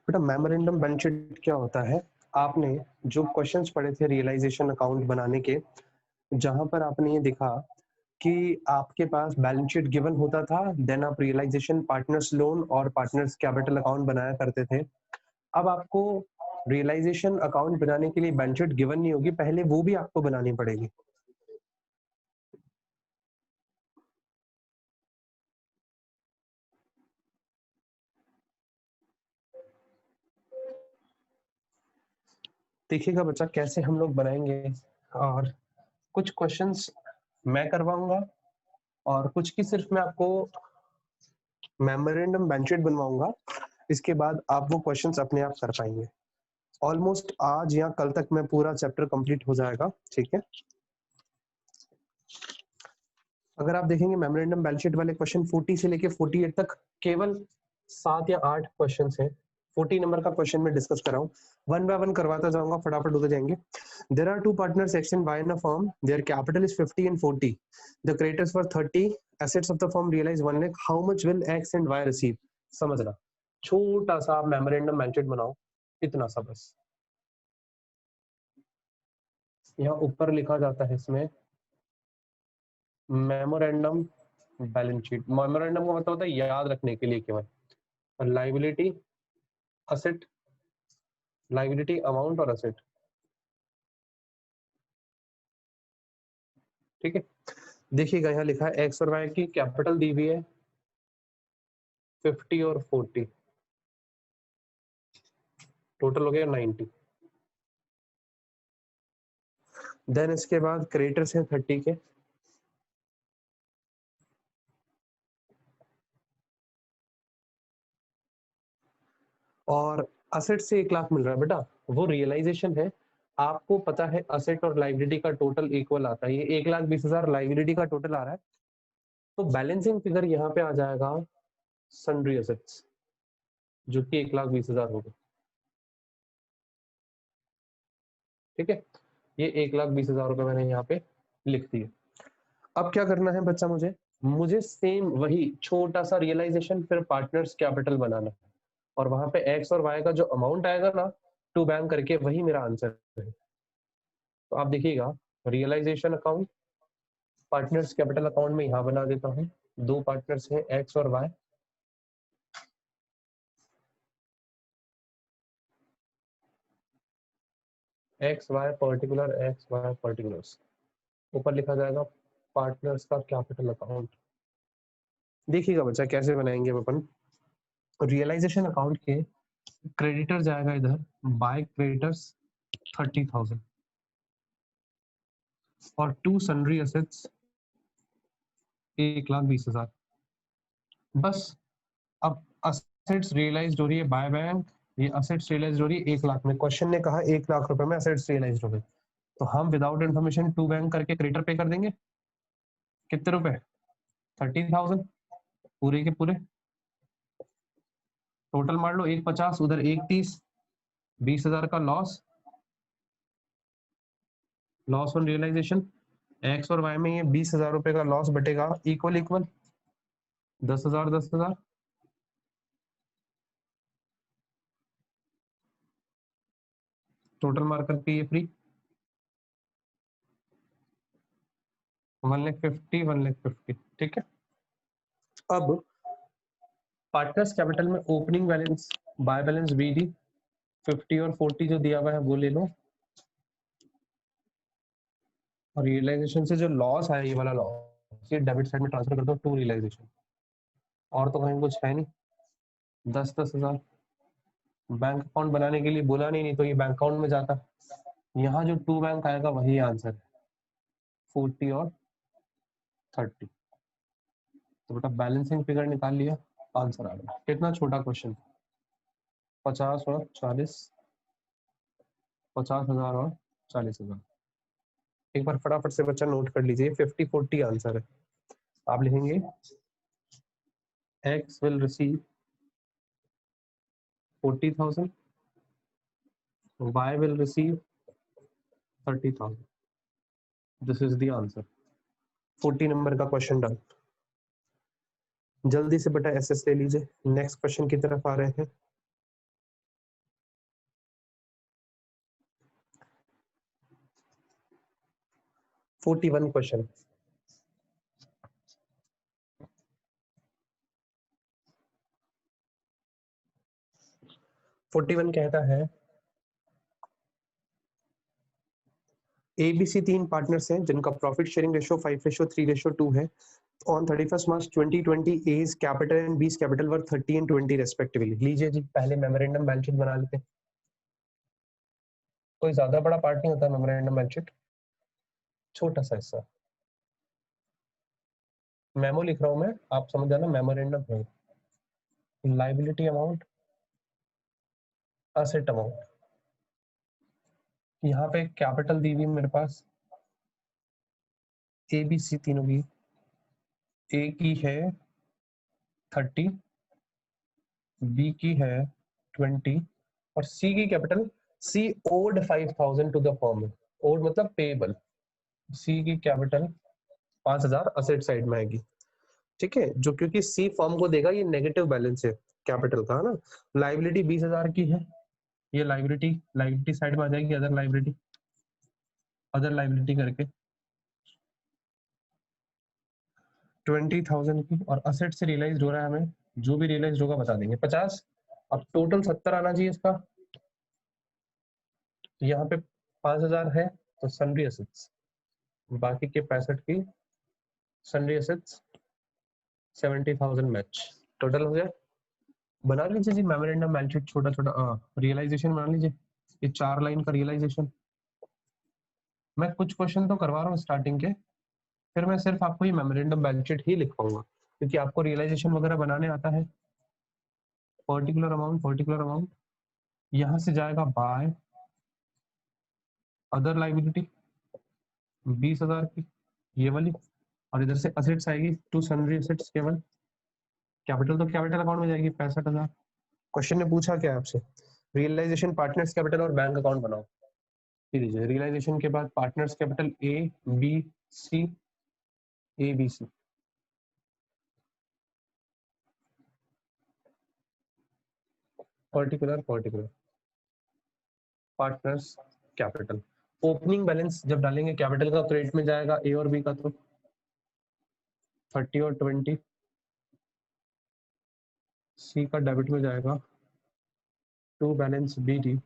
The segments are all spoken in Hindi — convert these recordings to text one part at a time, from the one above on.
बेटा मेमोरेंडम बैलेंस शीट क्या होता है? आपने जो क्वेश्चंस पढ़े थे रियलाइजेशन अकाउंट बनाने के, जहां पर आपने ये देखा कि आपके पास बैलेंस शीट गिवन होता था, देन आप रियलाइजेशन पार्टनर्स लोन और पार्टनर्स कैपिटल अकाउंट बनाया करते थे। अब आपको रियलाइजेशन अकाउंट बनाने के लिए बैलेंस शीट गिवन नहीं होगी, पहले वो भी आपको बनानी पड़ेगी। देखिएगा बच्चा कैसे हम लोग बनाएंगे, और कुछ क्वेश्चंस मैं करवाऊंगा और कुछ की सिर्फ मैं आपको मेमोरेंडम बैलेंस शीट बनवाऊंगा। इसके बाद आप वो क्वेश्चंस अपने आप कर पाएंगे। ऑलमोस्ट आज या कल तक में पूरा चैप्टर कंप्लीट हो जाएगा, ठीक है। अगर आप देखेंगे मेमोरेंडम बैलेंस शीट वाले क्वेश्चन 40 से लेके 48 तक केवल 7 या 8 क्वेश्चंस हैं। 40 नंबर का क्वेश्चन मैं डिस्कस कर रहा हूँ, वन बाय वन करवाता जाऊंगा, फटाफट होते जाएंगे। There are two partners X and Y in a firm, their capital is 50 and 40, the creditors for 30, assets of the firm realise 1 lakh, how much will X and Y receive. समझना, छोटा सा आप मेमोरेंडम बैलेंस शीट बनाओ, इतना सा बस। यहाँ ऊपर लिखा जाता है इसमें मेमोरेंडम बैलेंस शीट। मेमोरेंडम का मतलब होता है याद रखने के लिए केवल, लाइबिलिटी असेट, लाइबिलिटी अमाउंट और असेट, ठीक है। देखिएगा यहाँ लिखा है एक्स और वाई की कैपिटल दी हुई है 50 और 40, टोटल हो गया 90। देन इसके बाद क्रेडिटर्स हैं 30 के, और असेट से 1 लाख मिल रहा है बेटा, वो रियलाइजेशन है। आपको पता है असेट और लाइबिलिटी का टोटल इक्वल आता है, ये 1,20,000 लाइबिलिटी का टोटल आ रहा है, तो बैलेंसिंग फिगर यहाँ पे आ जाएगा सन्ड्री असेट्स, जो कि 1,20,000 होगा, ठीक है। ये 1,20,000 रुपए मैंने यहाँ पे लिख दिए। अब क्या करना है बच्चा, मुझे सेम वही छोटा सा रियलाइजेशन फिर पार्टनर्स कैपिटल बनाना है, और वहां पे एक्स और वाई का जो अमाउंट आएगा ना टू बैंक करके, वही मेरा आंसर है। तो आप देखिएगा realisation account partners capital account में यहाँ बना देता हूँ। दो पार्टनर्स हैं एक्स और Y, X Y particular, X Y particulars, ऊपर लिखा जाएगा पार्टनर्स का कैपिटल अकाउंट। देखिएगा बच्चा कैसे बनाएंगे अपन। रियलाइजेशन अकाउंट के क्रेडिटर जाएगा इधर, बाय क्रेडिटर्स 30,000 और टू सन्ड्री असेट्स 1,20,000। बस अब असेट्स रियलाइज हो रही है बाय बैंक, ये असेट्स रियलाइज हो रही है 1 लाख में। क्वेश्चन ने कहा 1 लाख रुपए में असेट्स रियलाइज हो गए, तो हम विदाउट इन्फॉर्मेशन टू बैंक करके क्रेडिटर पे कर देंगे। कितने रुपए? 30,000 पूरे के पूरे। टोटल मार लो 1,50, उधर 1,30, 20,000 का loss, loss on realisation. X और वाई में ये 20,000 रुपए का लॉस बटेगा इक्वल इक्वल 10,000 10,000। टोटल मार करके ये फ्री 1,50,000 1,50,000, ठीक है। अब पार्टनर्स कैपिटल में opening balance by balance BD 50 और 40 जो दिया हुआ है वो ले लो, और रियलाइजेशन से जो लॉस है ये वाला लॉस ये डेबिट साइड में ट्रांसफर कर दो टू रियलाइजेशन। और तो कहीं कुछ है नहीं। 10,000 बैंक अकाउंट बनाने के लिए बोला नहीं तो ये बैंक अकाउंट में जाता। यहाँ जो टू बैंक आएगा वही आंसर है, 40 और 30। तो बेटा बैलेंसिंग फिगर निकाल लिया, आंसर आ गया। कितना छोटा क्वेश्चन, 50 और 40, 50,000 और 40,000। एक बार फटाफट से बच्चा नोट कर लीजिए, 50-40 आंसर है। आप लिखेंगे X will receive 40,000, Y will receive 30,000। This is the answer. 40 number का क्वेश्चन डन। जल्दी से बेटा एसएस ले लीजिए, नेक्स्ट क्वेश्चन की तरफ आ रहे हैं। 41 क्वेश्चन। कहता है ABC 3 पार्टनर्स हैं जिनका प्रॉफिट शेयरिंग रेशियो 5:3:2 है। On 31 March 2020 A's capital and B's capital were 30 and 20 respectively. लीजिए जी, पहले मेमोरेंडम बैलेंस शीट बना लेते हैं। कोई ज्यादा बड़ा पार्ट नहीं होता मेमोरेंडम बैलेंस शीट, छोटा सा हिस्सा। मेमो लिख रहा हूं मैं, आप समझ जाना मेमोरेंडम है। लाइबिलिटी अमाउंट, असेट अमाउंट, यहाँ पे कैपिटल दी हुई मेरे पास ABC तीनों की। A की है 30, B की है 20 और C की capital, C owed 5,000 to the firm. Owed मतलब पेबल। C की कैपिटल 5,000 असेट साइड में आएगी, ठीक है, जो क्योंकि C फर्म को देगा, ये नेगेटिव बैलेंस है कैपिटल का, है ना। लाइबिलिटी 20,000 की है, ये लाइबिलिटी साइड में आ जाएगी, अदर लाइबिलिटी करके 20,000 की। और असेट से रियलाइज हो रहा है हमें, जो भी रियलाइज होगा बता देंगे 50। अब टोटल 70 आना चाहिए इसका। यहाँ पे 5,000 है तो सन्ड्री असेट्स, बाकी के 65 की सन्ड्री असेट्स 70,000 मैच। टोटल हो गया। बना लीजिए जी मेमोरेंडम बैलेंस शीट, छोटा छोटा रियलाइजेशन बना लीजिए, ये 4 लाइन का रियलाइजेशन। मैं कुछ क्वेश्चन तो करवा रहा हूँ स्टार्टिंग के, फिर मैं सिर्फ आपको ये मेमोरेंडम बैलेंस शीट ही लिख पाऊंगा, क्योंकि आपको रियलाइजेशन वगैरह बनाने आता है। पर्टिकुलर अमाउंट यहाँ से जाएगा बाय अदर लाइबिलिटी 20,000 की, ये वाली, और इधर से असेट्स आएगी टू सन्ड्री असेट्स केवल। कैपिटल तो कैपिटल अकाउंट में जाएगी 65,000। क्वेश्चन ने पूछा क्या आपसे, रियलाइजेशन पार्टनर्स कैपिटल और बैंक अकाउंट बनाओ। लीजिए, रियलाइजेशन के बाद partners capital ABC, particular partners capital. Opening balance जब डालेंगे कैपिटल का, क्रेडिट में जाएगा A और B का, तो 30 और 20। C का डेबिट में जाएगा टू बैलेंस BD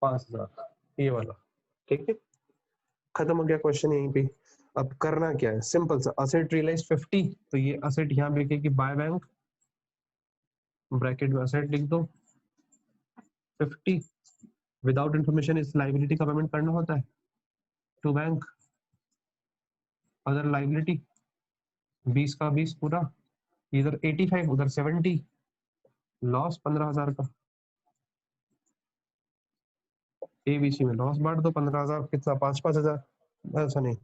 5,000, ये वाला, ठीक है। खत्म हो गया क्वेश्चन यहीं पे। अब करना क्या है, सिंपल सा, असेट रियलाइज 50, तो ये असेट यहाँ बिकेगी बाय बैंक, ब्रैकेट में असेट लिख दो 50। विदाउट इंफॉर्मेशन इस लाइबिलिटी का पेमेंट करना होता है टू बैंक। अदर लाइबिलिटी 20 का 20 पूरा, इधर 85 उधर 70, लॉस 15,000 का। ABC में लॉस बांट दो 15,000, कितना 5,000, ऐसा नहीं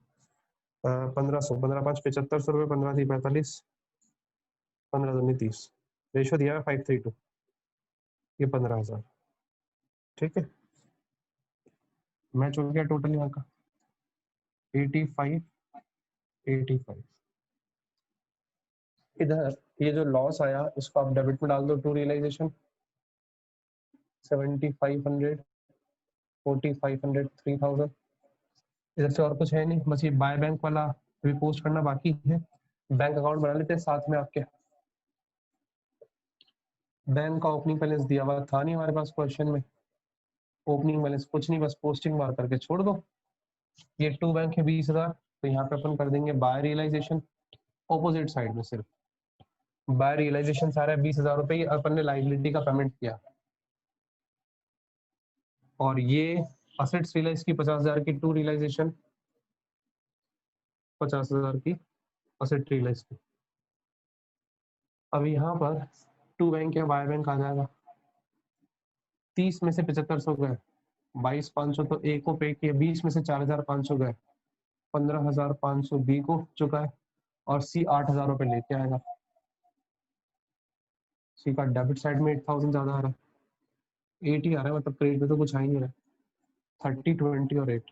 1,500, 15 5 7,500 रुपये, 15 3 45, 15 2 30, रेशो दिया है 5:3:2, ये 15,000, ठीक है। मैच हो गया टोटल यहाँ का 85। इधर ये जो लॉस आया इसको आप डेबिट में डाल दो टू रियलाइजेशन 7,500, 4,500, 3,000। इधर से और कुछ है नहीं, बस ये बाय बैंक वाला भी पोस्ट करना बाकी है। बैंक अकाउंट बना लेते हैं साथ में आपके। बैंक का ओपनिंग बैलेंस दिया हुआ था नहीं हमारे पास क्वेश्चन में, ओपनिंग बैलेंस कुछ नहीं, बस पोस्टिंग मार करके छोड़ दो। ये टू बैंक है 20,000, तो यहाँ पे अपन कर देंगे बाय रियलाइजेशन, ऑपोजिट साइड में सिर्फ बाय रियलाइजेशन सारा 20,000 रुपये अपन ने लाइबिलिटी का पेमेंट किया। और ये असेट्स रियलाइज की 50,000 की टू रियलाइजेशन, 50,000 की असेट रियलाइज की। अब यहाँ पर टू बैंक या बाय बैंक आ जाएगा, 30 में से 7,500 गए, 22,500 तो ए को पे किए, 20 में से 4,500 गए, 15,500 बी को चुका है, और सी 8,000 रुपये लेके आएगा। सी का डेबिट साइड में 8,000 ज्यादा आ रहा है, 8 ही आ रहा है, मतलब क्रेडिट में तो कुछ आ ही नहीं रहा है। 30 20 और 8,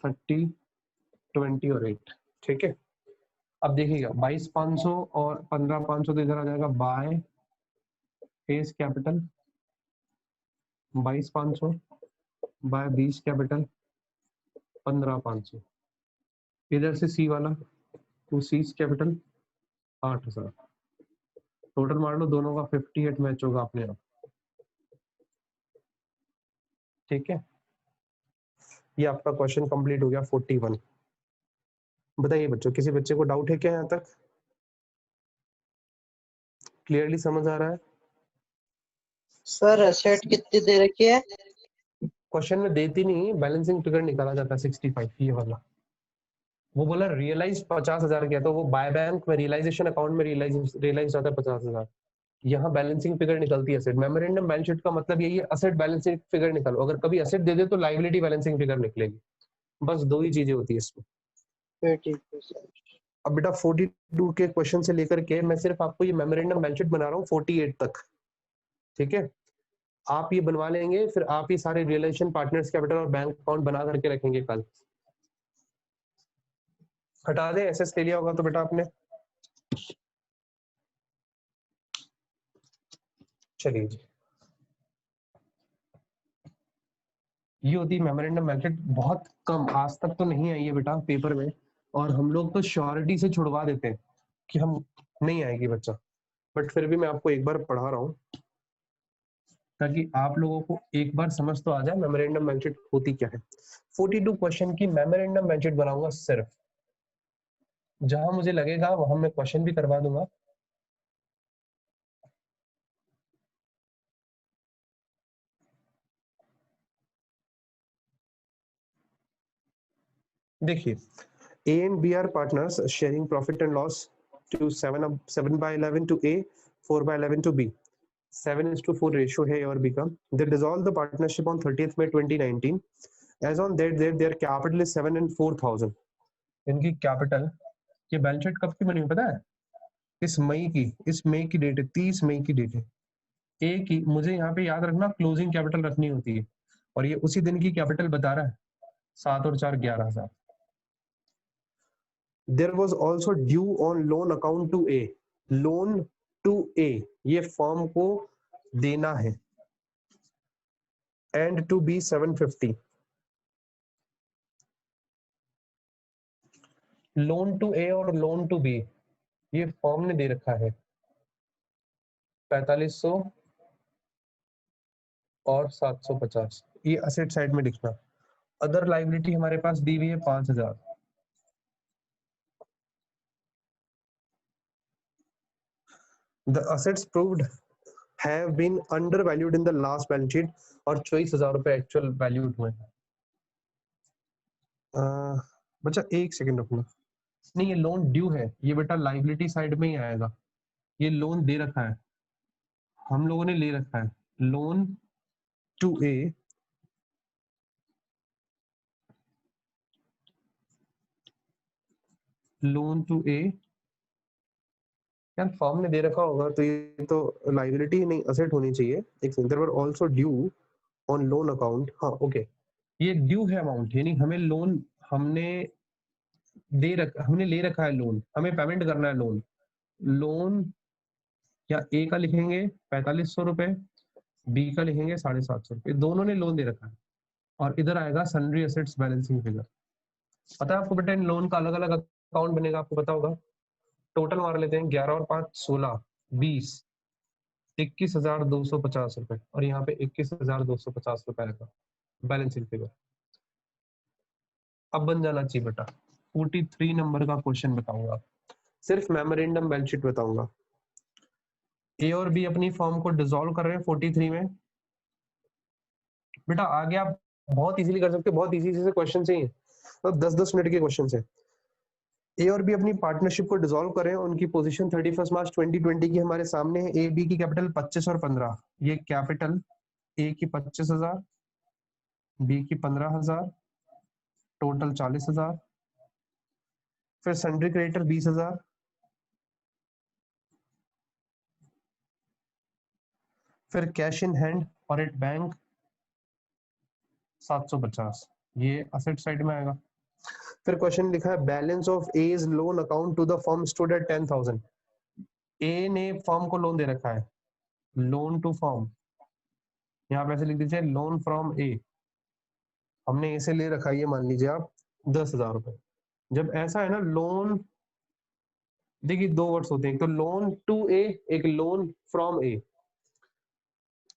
30 20 और 8, ठीक है। अब देखिएगा 22,500 और 15,500 तो इधर आ जाएगा by face capital 22,500 by 20 capital 15,500। इधर से सी वाला टू सीज कैपिटल 8,000। टोटल मार लो, दोनों का 58 मैच होगा अपने आप। ठीक है, ये आपका क्वेश्चन कंप्लीट हो गया 41। बताइए बच्चों, किसी बच्चे को डाउट है क्या यहाँ तक? क्लियरली समझ आ रहा है? सर एसेट कितनी दे रखी है? क्वेश्चन में देती नहीं, बैलेंसिंग फिगर निकाला जाता है 65, ये वाला। वो बोला रियलाइज 50,000 किया, तो वो बाय बैंक में रियलाइजेशन अकाउंट में रियलाइज आता है 50,000। यहाँ बैलेंसिंग फिगर निकलती है असेट। मेमोरेंडम बैलेंस शीट का मतलब यही है, असेट बैलेंसिंग फिगर निकालो। अगर कभी असेट दे दे तो लायबिलिटी बैलेंसिंग फिगर निकलेगी। बस दो ही चीजें होती है इसमें। फिर ठीक है सर। अब बेटा 42 के क्वेश्चन से लेकर के मैं सिर्फ आपको ये मेमोरेंडम बैलेंस शीट बना रहा हूँ 48 तक। ठीक है, आप ये बनवा लेंगे, फिर आप ये सारे रियलाइजेशन, पार्टनर्स कैपिटल और बैंक अकाउंट बना करके रखेंगे कल। हटा दें, एसएस ले लिया होगा तो बेटा आपने। चलिए जी, ये होती है मेमोरेंडम बैलेंस शीट। बहुत कम, आज तक तो नहीं आई है बेटा पेपर में, और हम लोग तो श्योरिटी से छुड़वा देते हैं कि हम नहीं आएगी बच्चा, बट फिर भी मैं आपको एक बार पढ़ा रहा हूँ ताकि आप लोगों को एक बार समझ तो आ जाए मेमोरेंडम बैलेंस शीट होती क्या है। 42 क्वेश्चन की मेमोरेंडम बैलेंस शीट बनाऊंगा सिर्फ। जहां मुझे लगेगा वहां मैं क्वेश्चन भी करवा दूंगा। देखिए, A and B are partners sharing profit and loss to 7/11 to A, 4/11 to B. 7:4 ratio है A और B का। They dissolved the partnership on 30th May 2019. As on that date, their capital is 7 and 4,000. इनकी कैपिटल, ये बैलेंस शीट कब की बनी है पता है? इस मई की डेट है, 30 मई की डेट है। ए की, मुझे यहाँ पे याद रखना क्लोजिंग कैपिटल रखनी होती है, और ये उसी दिन की कैपिटल बता रहा है, 7 और 4 11,000। There was also due on loan account to A. Loan to A, ये फर्म को देना है, and to B 750। Loan to A और लोन टू B ये फर्म ने दे रखा है 4500 और 750। ये असेट साइड में लिखना। अदर लाइबिलिटी हमारे पास दी हुई है 5,000। The assets proved have been undervalued in the last balance sheet, और 24,000 रुपए एक्चुअल वैल्यूड हुए हैं। बच्चा एक सेकंड रुकना। नहीं, ये लोन ड्यू है, ये बेटा लाइबिलिटी साइड में ही आएगा। ये लोन दे रखा है, हम लोगों ने ले रखा है। Loan to A, loan to A, यार फॉर्म ने दे रखा होगा तो ये तो लाइबिलिटी नहीं असेट होनी चाहिए। एक second, there were also due on loan account. हाँ ओके, ये ड्यू है अमाउंट, यानी हमें लोन, हमने ले रखा है लोन, हमें पेमेंट करना है लोन। लोन या ए का लिखेंगे 4500 रुपए, बी का लिखेंगे 750 रुपए, दोनों ने लोन दे रखा है। और इधर आएगा सन्ड्री एसेट्स बैलेंसिंग फिगर। पता है आपको बेटा इन लोन का अलग अलग अकाउंट बनेगा, आपको पता होगा। टोटल मार लेते हैं, 11 और 5 16, 20, 21,250 रुपए, और यहाँ पे 21,250 रुपए आएगा बैलेंसिंग फिगर। अब बन जाना चाहिए बेटा। 43 नंबर का क्वेश्चन बताऊंगा, सिर्फ मेमोरेंडम बैलेंस शीट बताऊंगा। ए और बी अपनी फॉर्म को डिसॉल्व कर रहे हैं 43 में। बेटा आगे आप बहुत इजीली कर सकते हो, बहुत इजी से क्वेश्चन से ही, तो 10-10 मिनट के क्वेश्चन है। ए और बी अपनी पार्टनरशिप को डिसॉल्व करें, उनकी पोजीशन 31 मार्च 2020 की हमारे सामने है। ए बी की कैपिटल 25 और 15। ये कैपिटल ए की 25,000, बी की 15,000, टोटल 40,000। फिर सन्ड्री क्रेडिटर 20,000, फिर कैश इन हैंड और एट बैंक 750। ये असेट साइड में आएगा। फिर क्वेश्चन लिखा है balance of as loan account to the firm stood at 10,000। A ने फर्म को लोन दे रखा है, लोन टू फर्म, यहाँ पे ऐसे लिख दीजिए लोन फ्रॉम ए हमने ऐसे ले रखा है, ये मान लीजिए आप 10,000 रुपए। जब ऐसा है ना, लोन, देखिए दो वर्ड्स होते हैं, एक तो लोन टू ए, एक लोन फ्रॉम ए।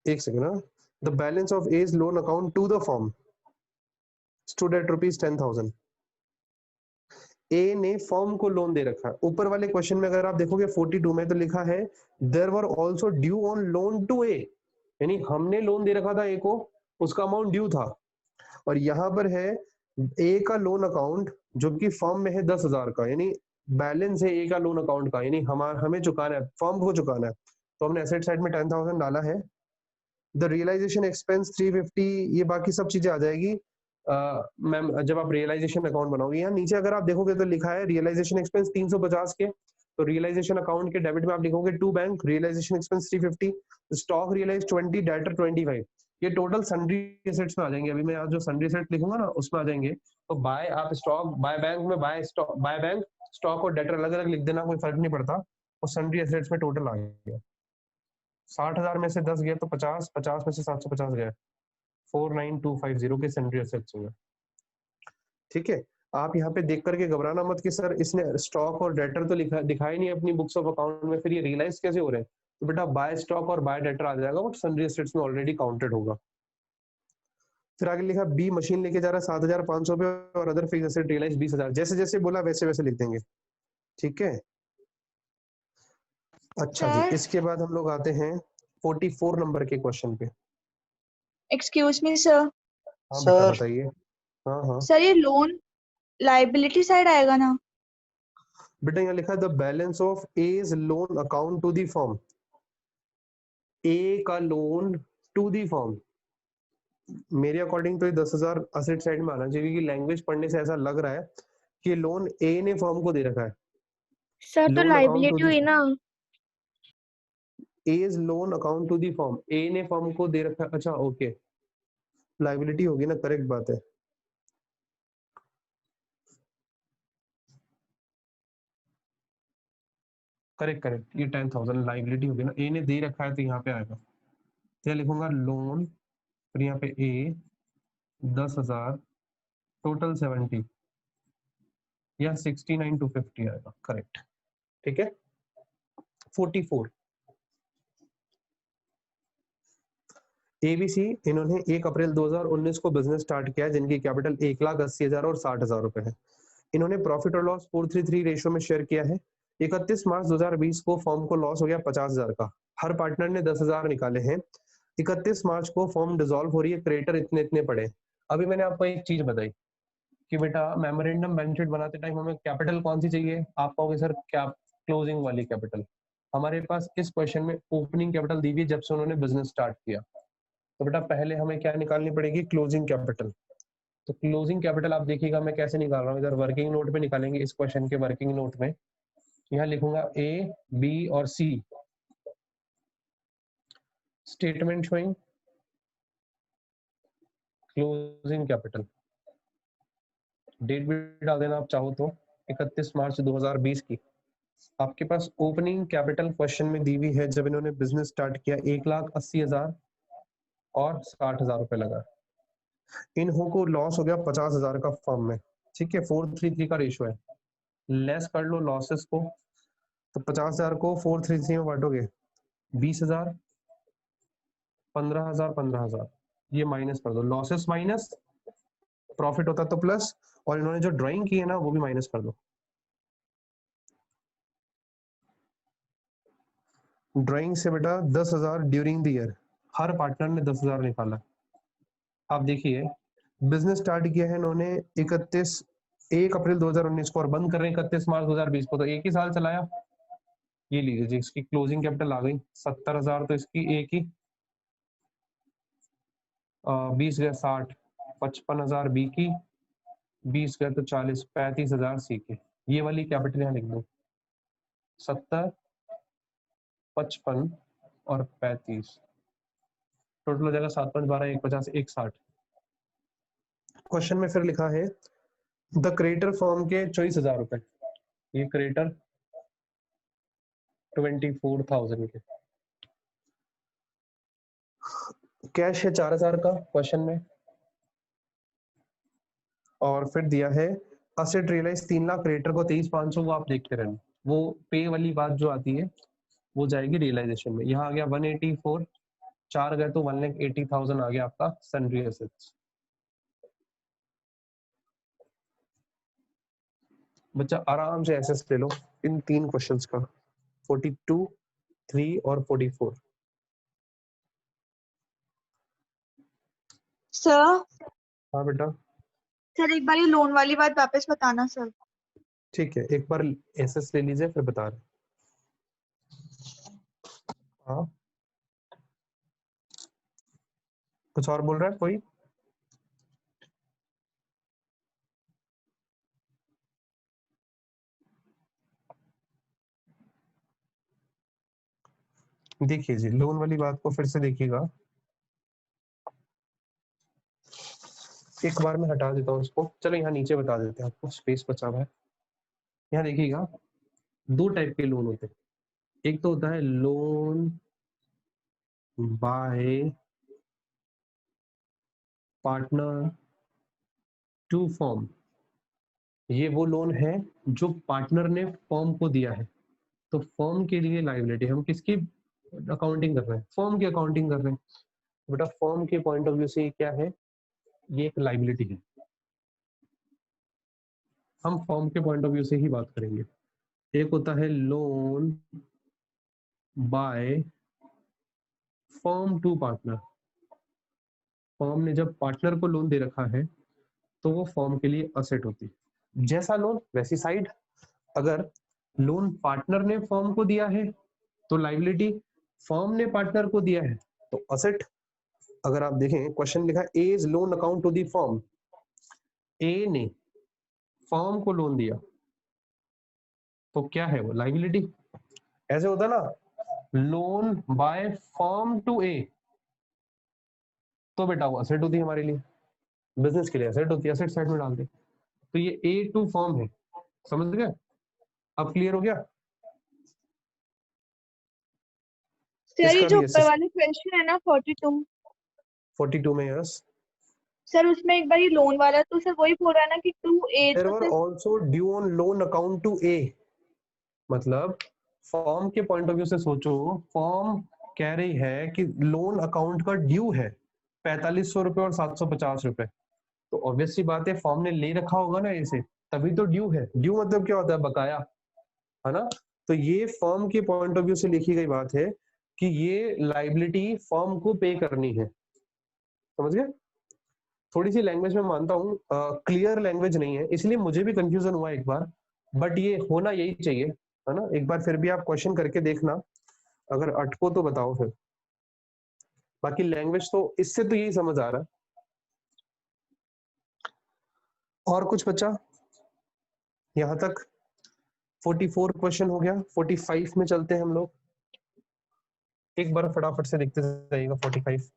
एक सेकेंड ना, the balance of as loan account to the firm stood at ₹10,000। A ने फॉर्म को लोन दे रखा है। ऊपर वाले क्वेश्चन में अगर आप देखोगे 42 में तो लिखा है there were also due on loan to A, यानी हमने लोन दे रखा था ए को, उसका अमाउंट ड्यू था। और यहाँ पर है ए का लोन अकाउंट जो कि फॉर्म में है 10,000 का, यानी बैलेंस है ए का लोन अकाउंट का, यानी हमें चुकाना है, फॉर्म को चुकाना है। तो हमने एसेट साइड में 10,000 डाला है। द रियलाइजेशन एक्सपेंस 350, ये बाकी सब चीजें आ जाएगी मैम जब आप रियलाइजेशन अकाउंट बनाओगे। यहाँ नीचे अगर आप देखोगे तो लिखा है रियलाइजेशन एक्सपेंस 350 के, तो रियलाइजेशन अकाउंट के डेबिट में आप लिखोगे to bank, realisation expense 350, stock realise 20, debtor 25। ये टोटल सन्ड्री एसेट्स में आ जाएंगे। अभी मैं यहाँ जो सन्ड्री एसेट लिखूंगा ना उसमें आ जाएंगे। तो बाय आप स्टॉक, बाय बैंक में by stock, by bank stock और डेटर अलग अलग लिख देना, कोई फर्क नहीं पड़ता। और सन्ड्री एसेट्स में टोटल आ गया 60,000 में से 10 गया तो 50, 50 में से 750 गया, 49250 के सन्ड्री एसेट्स हुए। ठीक है, आप यहाँ पे देख करके घबराना मत कि सर इसने स्टॉक और डेटर तो लिखा दिखाई नहीं अपनी बुक्स ऑफ अकाउंट में, फिर ये रियलाइज कैसे हो रहे हैं। तो बेटा बाय स्टॉक और बाय डेटर आ जाएगा, बट सन्ड्री एसेट्स में ऑलरेडी काउंटेड होगा। फिर आगे लिखा बी मशीन लेके जा रहा है 7,500 पे और अदर फिक्स एसेट रियलाइज 20,000। जैसे जैसे बोला वैसे वैसे लिख देंगे। ठीक है, अच्छा जी, सर इसके बाद हम लोग आते हैं 44 नंबर के क्वेश्चन पे। Excuse me sir. हाँ बेटा सर बताइए। हाँ हाँ सर ये लोन लाइबिलिटी साइड आएगा ना? बेटा, यहाँ लिखा है the balance of as loan account to the form, A का लोन टू दी फॉर्म। मेरे अकॉर्डिंग तो ये 10,000 असेट साइड में आना चाहिए, क्योंकि लैंग्वेज पढ़ने से ऐसा लग रहा है कि लोन ए ने फॉर्म को दे रखा है। सर तो लोन अकाउंट टू लाइबिलिटी दी हुई ना? A's loan account to the form, A ने फॉर्म को दे रखा है। अच्छा ओके, लाइबिलिटी होगी ना, करेक्ट बात है। करेक्ट करेक्ट, ये 10,000 लाइबिलिटी होगी ना, ए ने दे रखा है तो यहाँ पे आएगा। तो लिखूंगा लोन, फिर यहाँ पे ए 10,000, टोटल 70 या 69,250 आएगा, करेक्ट। ठीक है, 44 एबीसी, इन्होंने 1 अप्रैल 2019 को बिजनेस स्टार्ट किया है, जिनकी कैपिटल 1,80,000 और 60,000 रुपए है। इन्होंने प्रॉफिट और लॉस 4:3 रेशियो में शेयर किया है। 31 मार्च 2020 को फॉर्म को लॉस हो गया 50,000 का। हर पार्टनर ने 10,000 निकाले हैं। 31 मार्च को फॉर्म डिसॉल्व हो रही है, क्रेडिटर इतने इतने पड़े। अभी मैंने आपको एक चीज बताई कि बेटा मेमोरेंडम बैलेंस शीट बनाते टाइम हमें कैपिटल कौन सी चाहिए। आप कहोगे सर क्या, क्लोजिंग वाली कैपिटल। हमारे पास इस क्वेश्चन में ओपनिंग कैपिटल दी हुई है जब से उन्होंने बिजनेस स्टार्ट किया। तो बेटा पहले हमें क्या निकालनी पड़ेगी, क्लोजिंग कैपिटल। तो क्लोजिंग कैपिटल आप देखिएगा मैं कैसे निकाल रहा हूँ, इधर वर्किंग नोट पे निकालेंगे, इस क्वेश्चन के वर्किंग नोट में यहाँ लिखूंगा ए बी और C, statement showing closing capital. Date भी डाल देना आप चाहो तो, 31 मार्च 2020 की। आपके पास ओपनिंग कैपिटल क्वेश्चन में दी हुई है जब इन्होंने बिजनेस स्टार्ट किया 1,80,000 और 60,000 रुपए लगा। इन्हों को लॉस हो गया 50,000 का फर्म में। ठीक है, 4:3 का रेशियो है, लेस कर लो लॉसेस को। तो 50,000 को 4:3 में बांटोगे, 20,000, 15,000, 15,000, ये माइनस कर दो, लॉसेस माइनस प्रॉफिट होता तो प्लस, और इन्होंने जो ड्राइंग की है ना वो भी माइनस कर दो। ड्राइंग से बेटा 10,000 during the year, her partner ने 10,000 निकाला। आप देखिए बिजनेस स्टार्ट किया है इन्होंने 1 अप्रैल 2019 को और बंद कर रहे हैं 31 मार्च 2020 को, तो एक ही साल चलाया। ये लीजिए जी, इसकी क्लोजिंग कैपिटल आ गई 70,000, तो इसकी एक ही 20 गया 60, 55,000 बी की, 20 गया तो 40, 35,000 सी की। ये वाली कैपिटल यहाँ लिख दो, 70, 55 और 35, टोटल हो जाएगा 7, 5, 12, 1, 50, 1, 60। क्वेश्चन में फिर लिखा है द क्रेडिटर फॉर्म के 24,000 रुपए, ये क्रेडिटर 24,000 के, कैश है 4,000 का क्वेश्चन में, और फिर दिया है असेट रियलाइज 3 लाख, क्रेडिटर को 23,500, वो आप देखते रहना, वो पे वाली बात जो आती है वो जाएगी रियलाइजेशन में। यहाँ आ गया 184, 4 गए तो 1,80,000 आ गया आपका सन्ड्री एसेट्स। बच्चा आराम से एसेस ले लो इन 3 क्वेश्चंस का, 42, 3 और 44। सर हाँ बेटा सर एक बार ये लोन वाली बात वापस बताना सर। ठीक है, एक बार एसेस ले लीजिए फिर बता रहे। हाँ कुछ और बोल रहा है कोई? देखिए जी, लोन वाली बात को फिर से देखिएगा, एक बार मैं हटा देता हूँ इसको। चलो यहाँ नीचे बता देते हैं आपको, स्पेस बचा हुआ है। यहाँ देखिएगा 2 टाइप के लोन होते हैं। एक तो होता है loan by partner to firm. ये वो लोन है जो पार्टनर ने फर्म को दिया है, तो फर्म के लिए लायबिलिटी। हम किसकी अकाउंटिंग कर रहे हैं? फर्म की अकाउंटिंग कर रहे हैं। बेटा फर्म के पॉइंट ऑफ व्यू से ये क्या है? ये एक लायबिलिटी है। हम फर्म के पॉइंट ऑफ व्यू से ही बात करेंगे। एक होता है loan by firm to partner. Firm ने जब पार्टनर को लोन दे रखा है तो वो फर्म के लिए असेट होती है। जैसा लोन वैसी साइड। अगर लोन पार्टनर ने फर्म को दिया है तो लायबिलिटी, फर्म ने पार्टनर को दिया है तो असेट। अगर आप देखें क्वेश्चन लिखा है A is loan account to the firm, A ने फर्म को लोन दिया तो क्या है वो? लायबिलिटी। ऐसे होता ना, लोन बाय फर्म टू ए, तो बेटा वो असेट होती है हमारे लिए, बिजनेस के लिए असेट होती है, असेट साइड में डालते। तो ये ए टू फर्म है, समझ गए? अब क्लियर हो गया? सर ये इसका जो भी ऊपर वाले क्वेश्चन है ना 42, 42 में यस। सर उसमें एक बार ये लोन वाला तो सर वही बोल रहा है ना कि टू ए, देयर तो were sir also due on loan account to A. मतलब फर्म के पॉइंट ऑफ व्यू से सोचो, फर्म कह रही है कि लोन अकाउंट का ड्यू है 4500 रुपए और 750 रुपए, तो ऑब्वियस सी बात है फर्म ने ले रखा होगा ना इसे, तभी तो ड्यू है। ड्यू मतलब क्या होता है? बकाया, है ना? तो ये फर्म के पॉइंट ऑफ व्यू से लिखी गई बात है कि ये लाइबिलिटी फर्म को पे करनी है। समझ गए? थोड़ी सी लैंग्वेज में मानता हूँ क्लियर लैंग्वेज नहीं है, इसलिए मुझे भी कंफ्यूजन हुआ एक बार, बट ये होना यही चाहिए, है ना? एक बार फिर भी आप क्वेश्चन करके देखना, अगर अटको तो बताओ फिर। बाकी लैंग्वेज तो इससे तो यही समझ आ रहा है। और कुछ बच्चा? यहाँ तक 44 क्वेश्चन हो गया, 45 में चलते हैं हम लोग। एक बार फटाफट से देखते जाइएगा 45।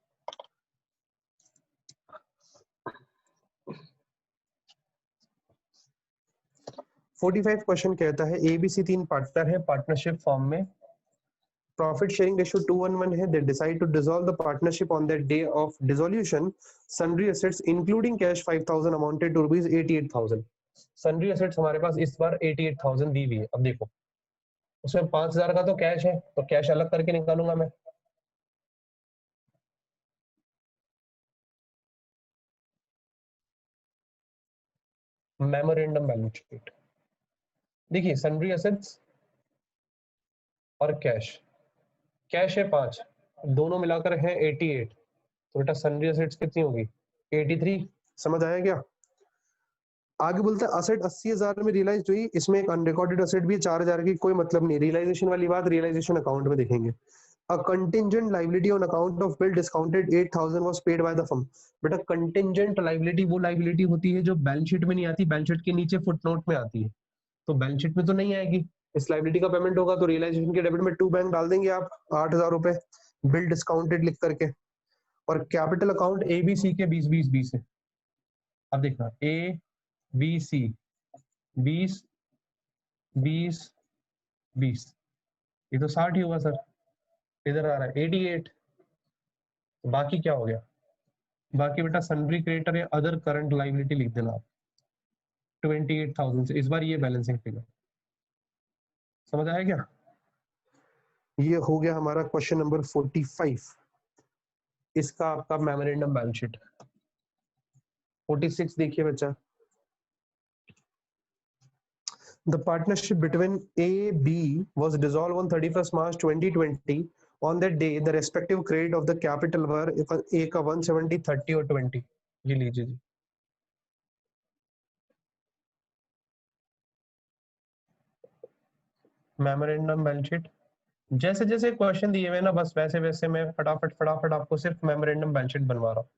क्वेश्चन कहता है एबीसी 3 पार्टनर है पार्टनरशिप फॉर्म में, प्रॉफिट शेयरिंग रेशियो 2:1 है, they decide to dissolve the partnership on that day of dissolution, sundry assets including cash 5,000 amounted to rupees 88,000। Sundry assets हमारे पास इस बार 88,000 दी हुई है। अब देखो उसमें 5,000 का तो कैश है, तो कैश अलग करके निकालूंगा मैं। मेमोरेंडम बैलेंस शीट देखिए, सन्ड्री एसेट्स और कैश, कैश है 5, दोनों मिलाकर है 88, तो बेटा सन्ड्री एसेट्स कितनी होगी? 83। समझ आया क्या? आगे बोलता है असेट 80,000 में रियलाइज हुई, इसमें एक अनरिकॉर्डेड असेट भी 4,000 की, कोई मतलब नहीं। रियलाइजेशन वाली बात रियलाइजेशन अकाउंट में देखेंगे। A contingent liability on account of bill discounted 8,000 was paid by the firm। बेटा कंटिजेंट लाइबिलिटी वो लाइबिलिटी होती है जो बैलेंस शीट में नहीं आती, बैलेंस शीट के नीचे फुटनोट में आती है, तो बैलेंस शीट में तो नहीं आएगी। इस लाइबिलिटी का पेमेंट होगा तो रियलाइजेशन के डेबिट में टू बैंक डाल देंगे आप 8,000 रुपए बिल डिस्काउंटेड लिख करके, और capital account A B C के 20-20-20 है। अब देखना ए बी सी 20-20-20, ये तो 60 ही होगा सर, इधर आ रहा है 88, तो बाकी क्या हो गया? बाकी बेटा सन्ड्री क्रेडिटर या अदर करंट लाइबिलिटी लिख देना आप। 28,000 से। इस बार ये बैलेंसिंग फिगर समझ आया क्या? ये हो गया हमारा क्वेश्चन नंबर 45। इसका आपका मेमोरेंडम बैलेंस शीट। 46 देखिए बच्चा। The partnership between A-B was dissolved on 31st March 2020. On that day, the respective credit of the capital were A का 170, 30 और 20। ये लीजिए जी। Memorandum balance sheet. जैसे जैसे क्वेश्चन दिए हुए ना, बस वैसे वैसे मैं फटाफट आपको सिर्फ मेमोरेंडम बैलेंस शीट बनवा रहा हूँ।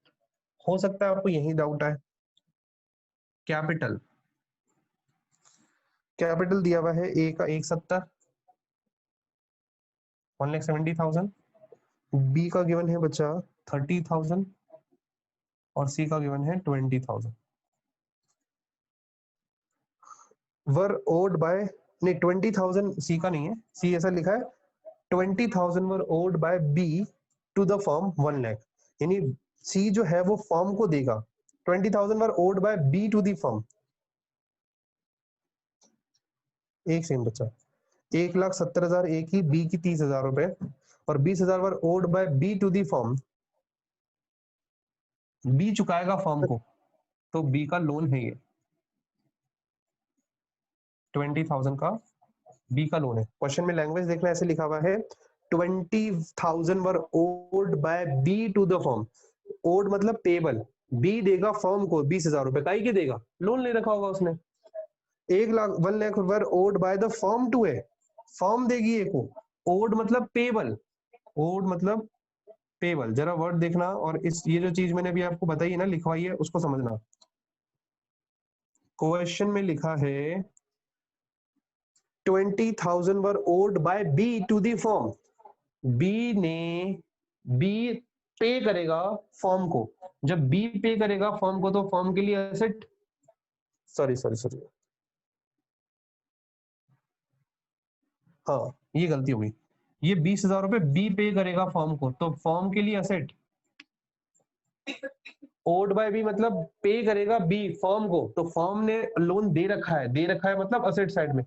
हो सकता है आपको यही डाउट है। कैपिटल दिया हुआ है ए का 170, 1,70,000। बी का गिवन है बच्चा 30,000 और सी का गिवन है 20,000। वर ओड बाय, नहीं 20,000 सी का नहीं है, सी ऐसा लिखा है 20,000 were owed by B to the firm 1 lakh. यानी सी जो है वो फर्म को देगा 20,000 were owed by B to the firm. एक सेकंड बच्चा, 1,70,000 ए की, बी की 30,000 रुपए और 20,000 were owed by B to the firm. B चुकाएगा फर्म को, तो बी का लोन है ये 20,000 का, बी का लोन है। क्वेश्चन में लैंग्वेज देखना, ऐसे लिखा हुआ है 20,000 were owed by B to the firm. Owed मतलब पेबल, बी देगा फर्म को 20,000 रुपए, काई के देगा, लोन ले रखा होगा उसने। 1 lakh were owed by the firm to A, firm देगी ए को। ओड मतलब पेबल, ओड मतलब पेबल। जरा वर्ड देखना, और इस ये जो चीज मैंने अभी आपको बताई है ना, लिखवाई है, उसको समझना। क्वेश्चन में लिखा है 20,000 were owed by B to the firm. B pay करेगा फर्म को। जब बी पे करेगा फर्म को, तो फर्म के लिए एसेट, सॉरी, हाँ ये गलती हो गई। ये 20,000 रुपए बी पे करेगा फर्म को, तो फर्म के लिए एसेट। ओड बाय बी मतलब पे करेगा बी फर्म को, तो फर्म ने लोन दे रखा है मतलब असेट साइड में।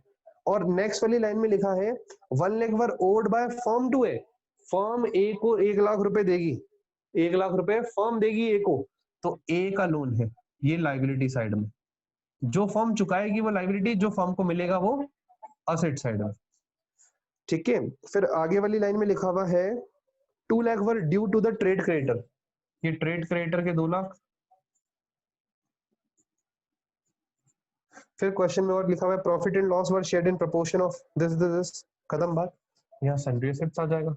और नेक्स्ट वाली लाइन में लिखा है 1 lakh were owed by firm to A, firm A को 1 लाख रुपए देगी, 1 लाख रुपए फर्म देगी ए को, तो ए का लोन है ये लाइबिलिटी साइड में। जो फर्म चुकाएगी वो लाइबिलिटी, जो फर्म को मिलेगा वो असेट साइड में। ठीक है, फिर आगे वाली लाइन में लिखा हुआ है 2 lakh were due to the trade creditor. ये ट्रेड क्रेडिटर के 2 लाख। फिर क्वेश्चन में और लिखा हुआ है profit and loss were shared in proportion of this. खत्म बात। यहाँ सन्ड्री एसेट्स आ जाएगा।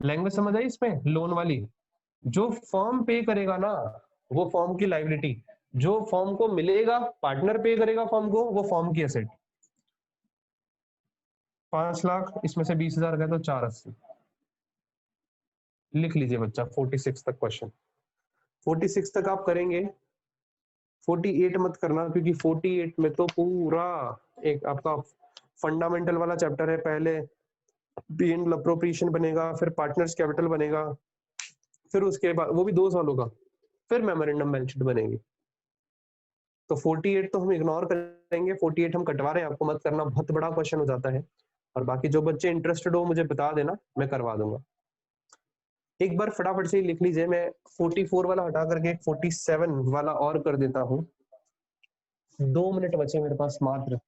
लैंग्वेज समझ आई इसमें, लोन वाली। जो फर्म पे करेगा ना, वो फर्म की लाइबिलिटी, जो फर्म को मिलेगा, पार्टनर पे करेगा फर्म को, वो फर्म की एसेट। 5 लाख, इसमें से 20,000 गए तो 480। लिख लीजिए बच्चा 46 तक क्वेश्चन। 46 तक आप करेंगे, 48 मत करना, क्योंकि 48 में तो पूरा एक आपका फंडामेंटल वाला चैप्टर है। पहले बी एंड अप्रोप्रिएशन बनेगा, फिर पार्टनर्स कैपिटल बनेगा, फिर उसके बाद वो भी 2 सालों का, फिर मेमोरेंडम बैलेंस शीट बनेगी। तो 48 तो हम इग्नोर करेंगे, 48 हम कटवा रहे हैं, आपको मत करना, बहुत बड़ा क्वेश्चन हो जाता है। और बाकी जो बच्चे इंटरेस्टेड हो मुझे बता देना, मैं करवा दूंगा। एक बार फटाफट से लिख लीजिए, मैं 44 वाला हटा करके 47 वाला और कर देता हूँ। 2 मिनट बचे मेरे पास मात्र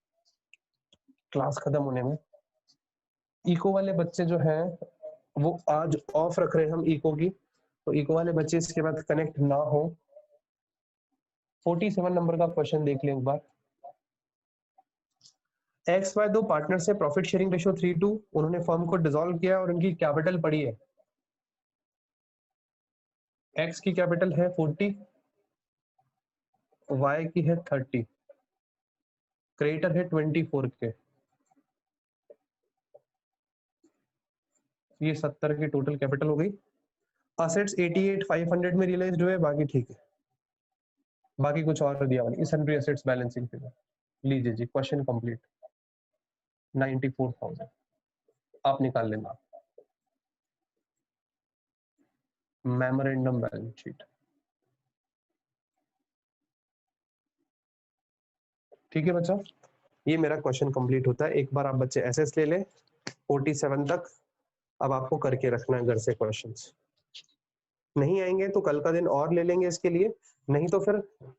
क्लास खत्म होने में। इको वाले बच्चे जो हैं वो आज ऑफ रख रहे हैं हम इको की, तो इको वाले बच्चे इसके बाद कनेक्ट ना हो। 47 नंबर का क्वेश्चन देख लें एक बार। एक्स वाई 2 पार्टनर से प्रॉफिट शेयरिंग रेशियो 3:2, उन्होंने फर्म को डिसॉल्व किया और उनकी कैपिटल पड़ी है। एक्स की कैपिटल है 40, वाई की है 30, क्रेडिटर है 24 के। ये 70 की टोटल कैपिटल हो गई। असेट्स 88,500 में रियलाइज्ड हुए, बाकी ठीक है, बाकी कुछ और दिया हुआ नहीं। सन्ड्री एसेट्स बैलेंसिंग फिगर लीजिए जी, क्वेश्चन कंप्लीट। 94,000 आप निकाल लेना। Memorandum balance sheet. ठीक है बच्चा, ये मेरा क्वेश्चन कंप्लीट होता है। एक बार आप बच्चे एसएस ले लें 47 तक। अब आपको करके रखना है घर से क्वेश्चंस। नहीं आएंगे तो कल का दिन और ले लेंगे इसके लिए, नहीं तो फिर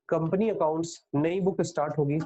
कंपनी अकाउंट्स नई बुक स्टार्ट होगी